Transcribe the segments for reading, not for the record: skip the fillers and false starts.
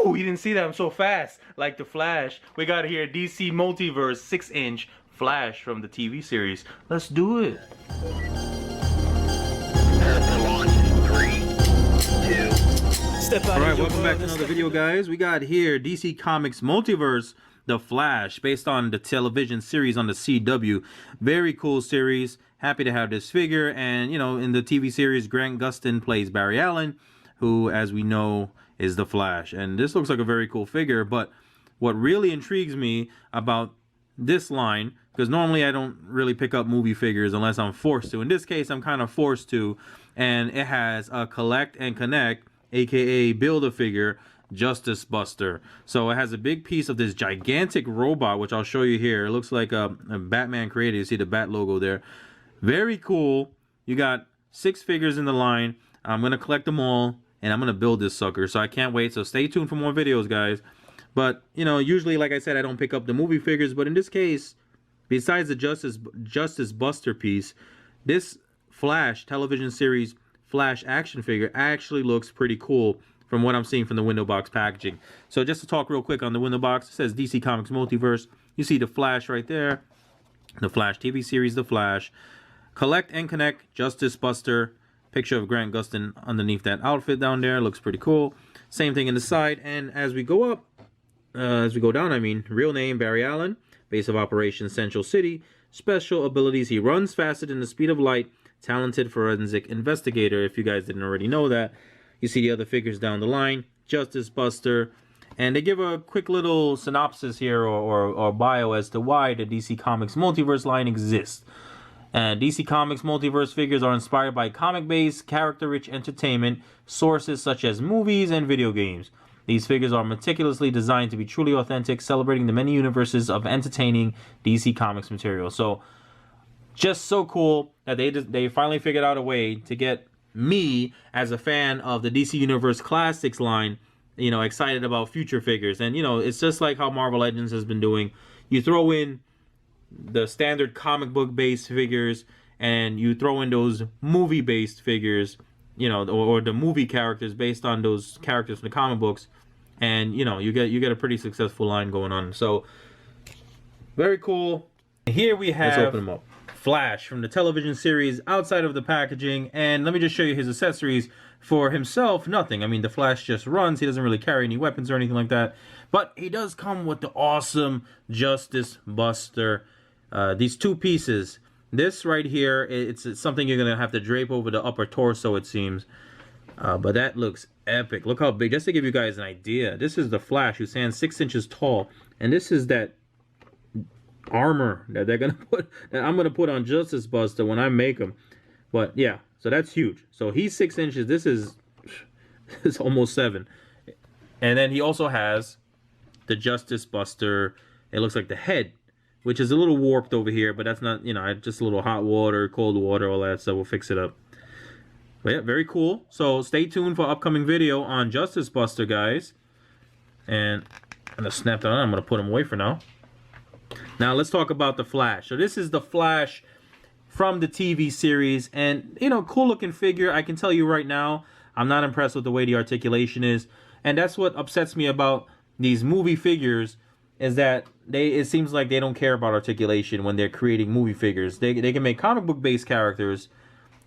Woo! You didn't see that. I'm so fast. Like the Flash. We got here DC Multiverse 6-inch Flash from the TV series. Let's do it. Alright, welcome back to another video, guys. We got here DC Comics Multiverse, The Flash, based on the television series on the CW. Very cool series. Happy to have this figure. And, you know, in the TV series, Grant Gustin plays Barry Allen, who, as we know, is The Flash. And this looks like a very cool figure. But what really intrigues me about this line, because normally I don't really pick up movie figures unless I'm forced to. In this case, I'm kind of forced to. And it has a collect and connect, aka Build-A-Figure, Justice Buster. So it has a big piece of this gigantic robot, which I'll show you here. It looks like a Batman created. You see the Bat logo there. Very cool. You got 6 figures in the line. I'm going to collect them all, and I'm going to build this sucker. So I can't wait. So stay tuned for more videos, guys. But, you know, usually, like I said, I don't pick up the movie figures. But in this case, besides the Justice Buster piece, this Flash television series Flash action figure actually looks pretty cool from what I'm seeing from the window box packaging. So just to talk real quick on the window box, it says DC Comics Multiverse. You see the Flash right there, the Flash TV series, the Flash. Collect and connect, Justice Buster. Picture of Grant Gustin underneath that outfit down there. Looks pretty cool. Same thing in the side. And as we go up, as we go down, I mean, real name Barry Allen, base of operations Central City. Special abilities: he runs faster than the speed of light. Talented forensic investigator, if you guys didn't already know that. You see the other figures down the line, Justice Buster, and they give a quick little synopsis here or bio as to why the DC Comics Multiverse line exists. DC Comics Multiverse figures are inspired by comic-based, character-rich entertainment sources such as movies and video games. These figures are meticulously designed to be truly authentic, celebrating the many universes of entertaining DC Comics material. So, just so cool that they finally figured out a way to get me, as a fan of the DC Universe Classics line, you know, excited about future figures. And, you know, it's just like how Marvel Legends has been doing. You throw in the standard comic book based figures, and you throw in those movie based figures, you know, or the movie characters based on those characters from the comic books, and you know, you get a pretty successful line going on. So very cool. Here we have, let's open them up, Flash from the television series outside of the packaging. And let me just show you his accessories. For himself, nothing. I mean, the Flash just runs. He doesn't really carry any weapons or anything like that. But he does come with the awesome Justice Buster. These 2 pieces. This right here, it's something you're going to have to drape over the upper torso, it seems. But that looks epic. Look how big. Just to give you guys an idea, this is the Flash, who stands 6 inches tall. And this is that armor that they're gonna put, that I'm gonna put on Justice Buster when I make him. But yeah, so that's huge. So he's 6 inches. This is almost 7. And then he also has the Justice Buster. It looks like the head, which is a little warped over here, but that's not, you know, just a little hot water, cold water, all that stuff. We'll fix it up. But yeah, very cool. So stay tuned for upcoming video on Justice Buster, guys. And I'm gonna snap that on. I'm gonna put him away for now. Now let's talk about the Flash. So this is the Flash from the TV series, and you know, cool looking figure. I can tell you right now, I'm not impressed with the way the articulation is, and that's what upsets me about these movie figures, is that it seems like they don't care about articulation when they're creating movie figures. They can make comic book based characters,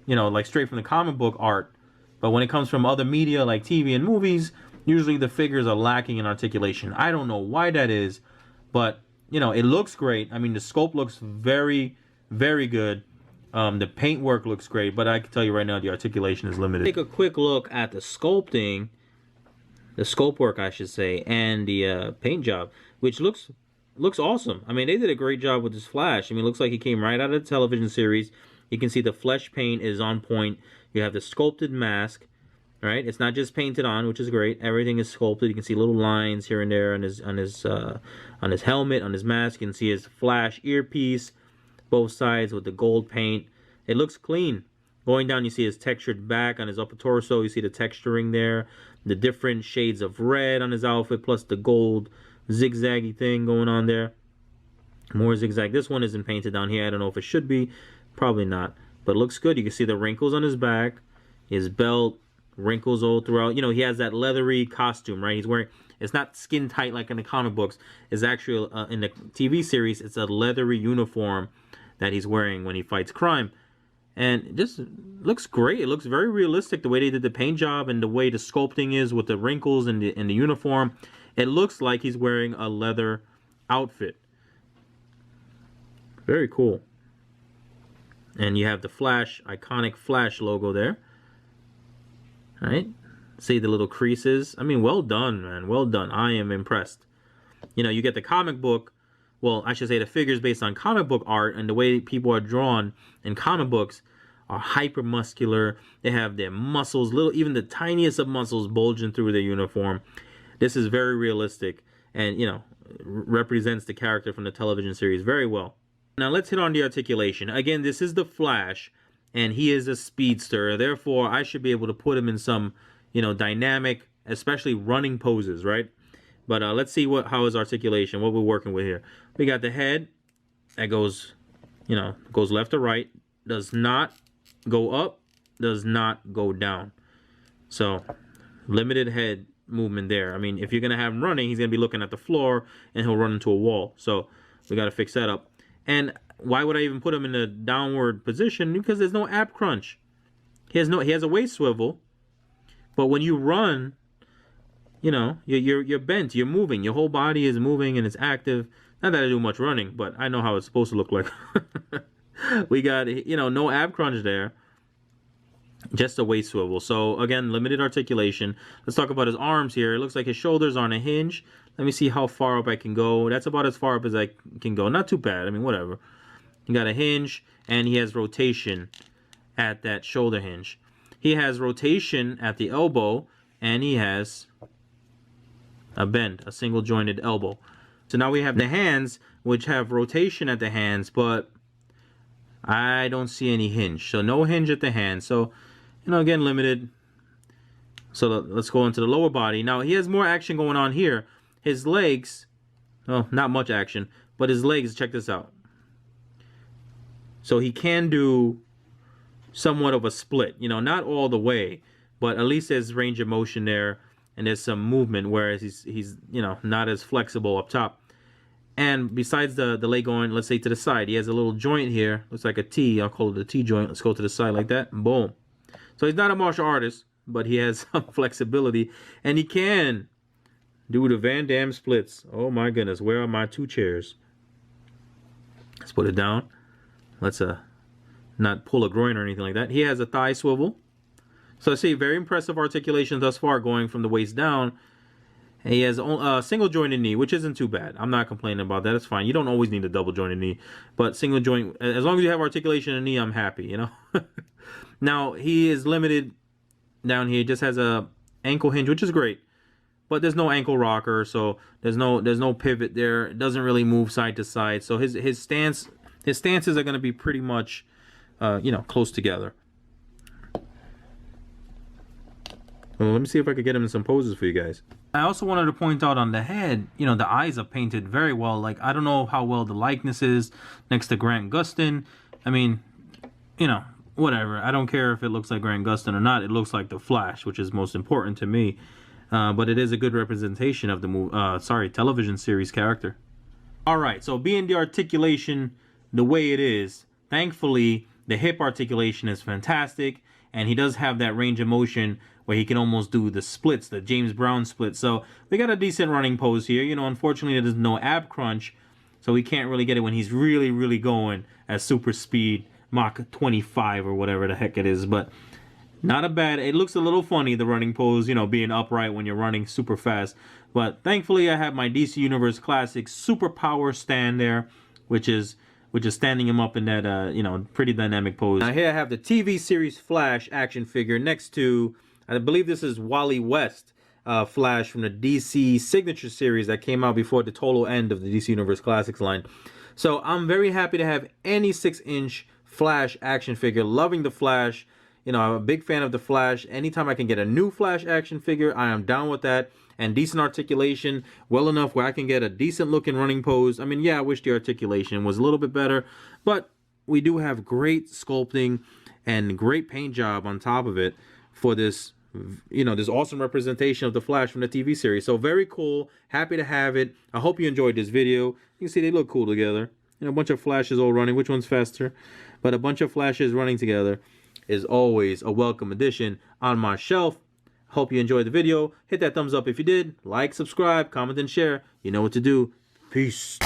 you know, like straight from the comic book art, but when it comes from other media like TV and movies, usually the figures are lacking in articulation. I don't know why that is, but you know, it looks great. I mean, the sculpt looks very, very good. The paint work looks great, but I can tell you right now, the articulation is limited. Take a quick look at the sculpting, the sculpt work, I should say, and the paint job, which looks awesome. I mean, they did a great job with this Flash. I mean, it looks like he came right out of the television series. You can see the flesh paint is on point. You have the sculpted mask, right? It's not just painted on, which is great. Everything is sculpted. You can see little lines here and there on his helmet, on his mask. You can see his Flash earpiece, both sides with the gold paint. It looks clean. Going down, you see his textured back on his upper torso. You see the texturing there, the different shades of red on his outfit, plus the gold zigzaggy thing going on there. More zigzag. This one isn't painted down here. I don't know if it should be. Probably not. But it looks good. You can see the wrinkles on his back, his belt, wrinkles all throughout. You know, he has that leathery costume, right? He's wearing, it's not skin tight like in the comic books. It's actually, in the TV series, it's a leathery uniform that he's wearing when he fights crime. And it just looks great. It looks very realistic, the way they did the paint job and the way the sculpting is with the wrinkles in the uniform. It looks like he's wearing a leather outfit. Very cool. And you have the Flash, iconic Flash logo there. All right. See the little creases. I mean, well done, man. Well done. I am impressed. You know, you get the comic book. Well, I should say the figures based on comic book art, and the way people are drawn in comic books are hyper muscular. They have their muscles, even the tiniest of muscles bulging through their uniform. This is very realistic and, you know, represents the character from the television series very well. Now let's hit on the articulation. Again, this is the Flash, and he is a speedster. Therefore, I should be able to put him in some, you know, dynamic, especially running poses, right? But let's see how his articulation, what we're working with here. We got the head that goes, you know, goes left to right, does not go up, does not go down. So limited head movement there. I mean, if you're gonna have him running, he's gonna be looking at the floor and he'll run into a wall. So we gotta fix that up. And why would I even put him in a downward position? Because there's no ab crunch. He has a waist swivel, but when you run, you know, you're bent, you're moving, your whole body is moving and it's active. Not that I do much running, but I know how it's supposed to look like. We got, you know, no ab crunch there. Just a waist swivel. So again, limited articulation. Let's talk about his arms here. It looks like his shoulders are on a hinge. Let me see how far up I can go. That's about as far up as I can go. Not too bad. I mean, whatever. He got a hinge, and he has rotation at that shoulder hinge. He has rotation at the elbow, and he has a bend, a single jointed elbow. So now we have the hands, which have rotation at the hands, but I don't see any hinge. So no hinge at the hands. So, you know, again, limited. So let's go into the lower body. Now he has more action going on here. His legs, well, not much action, but his legs, check this out. So he can do somewhat of a split, you know, not all the way, but at least there's range of motion there and there's some movement, whereas he's you know, not as flexible up top. And besides the leg going, let's say, to the side, he has a little joint here. Looks like a T. I'll call it a T joint. Let's go to the side like that. Boom. So he's not a martial artist, but he has some flexibility. And he can do the Van Damme splits. Oh, my goodness. Where are my two chairs? Let's put it down. Let's not pull a groin or anything like that. He has a thigh swivel. So I see very impressive articulation thus far going from the waist down. And he has a single jointed knee, which isn't too bad. I'm not complaining about that. It's fine. You don't always need a double jointed knee, but single joint, as long as you have articulation in the knee, I'm happy, you know. Now he is limited down here. He just has a ankle hinge, which is great, but there's no ankle rocker, so there's no pivot there. It doesn't really move side to side. So his stances are going to be pretty much, you know, close together. Well, let me see if I could get him in some poses for you guys. I also wanted to point out on the head, you know, the eyes are painted very well. Like, I don't know how well the likeness is next to Grant Gustin. I mean, you know, whatever. I don't care if it looks like Grant Gustin or not. It looks like the Flash, which is most important to me. But it is a good representation of the television series character. All right, so being the articulation the way it is, thankfully, the hip articulation is fantastic. And he does have that range of motion where he can almost do the splits, the James Brown split. So we got a decent running pose here. You know, unfortunately, there's no ab crunch, so we can't really get it when he's really, really going at super speed, Mach 25 or whatever the heck it is. But not a bad, it looks a little funny, the running pose, you know, being upright when you're running super fast. But thankfully, I have my DC Universe Classic Super Power stand there, which is standing him up in that, you know, pretty dynamic pose. Now here I have the TV series Flash action figure next to, I believe this is Wally West Flash from the DC Signature series that came out before the total end of the DC Universe Classics line. So I'm very happy to have any 6-inch Flash action figure. Loving the Flash. You know, I'm a big fan of the Flash. Anytime I can get a new Flash action figure, I am down with that. And decent articulation, well enough where I can get a decent looking running pose. I mean, yeah, I wish the articulation was a little bit better, but we do have great sculpting and great paint job on top of it for this you know, this awesome representation of the Flash from the TV series. So very cool. Happy to have it. I hope you enjoyed this video. You can see they look cool together. You know, a bunch of Flashes all running. Which one's faster? But a bunch of Flashes running together is always a welcome addition on my shelf. Hope you enjoyed the video. Hit that thumbs up if you did. Like, subscribe, comment, and share. You know what to do. Peace.